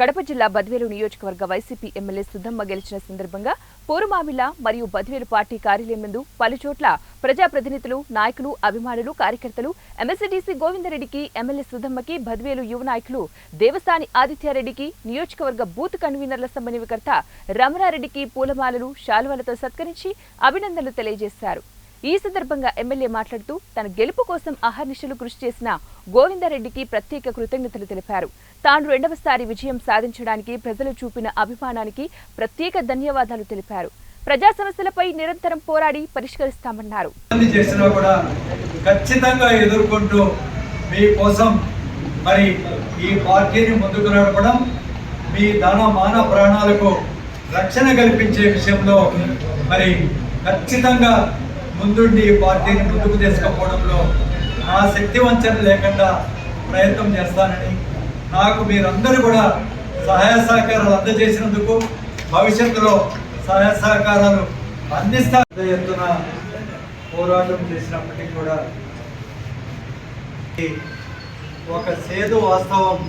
కడప జిల్లా బద్వేలు నియోజకవర్గ YCP MLA Sudhamma గెలిచిన సందర్భంగా పోరుమామిళ్ల మరియు బద్వేలు పార్టీ కార్యాలయం ముందు పలుచోట్ల ప్రజాప్రతినిధులు, నాయకులు, అభిమానులు, కార్యకర్తలు ఎమ్మెల్సీడీసీ గోవిందరెడ్డికి, ఎమ్మెల్యే సుధమ్మకి, బద్వేలు యువ నాయకులు దేవస్థాని ఆదిత్యారెడ్డికి, నియోజకవర్గ బూత్ కన్వీనర్ల సమన్వయకర్త రమణారెడ్డికి పూలమాలలు, శాలువాలతో సత్కరించి అభినందనలు తెలియజేశారు. ఈ సందర్భంగా ఎమ్మెల్యే మాట్లాడుతూ తన గెలుపు కోసం అహర్నిశలు కృషి చేసిన గోవిందరెడ్డికి ప్రత్యేక కృతజ్ఞతలు తెలిపారు. తాను రెండవసారి విజయం సాధించడానికి ప్రజలు చూపిన అభిమానానికి ప్రత్యేక ధన్యవాదాలు తెలిపారు. ప్రజా సమస్యలపై నిరంతరం పోరాడి పరిష్కరిస్తామన్నారు. ఖచ్చితంగా ఎదుర్కొంటూ మీ కోసం మరి ఈ పార్టీని ముందుకు నడపడం, మీ దాన మాన ప్రాణాలకు రక్షణ కల్పించే విషయంలో మరి ఖచ్చితంగా ముందుండి ఈ పార్టీని ముందుకు తీసుకుపోవడంలో నా శక్తి వంచన లేకుండా ప్రయత్నం చేస్తానని, నాకు మీరందరూ కూడా సహాయ సహకారాలు అందజేసినందుకు భవిష్యత్తులో సహాయ సహకారాలు అందిస్తా ఎత్తున పోరాటం చేసినప్పటికీ కూడా ఒక సేదు వాస్తవం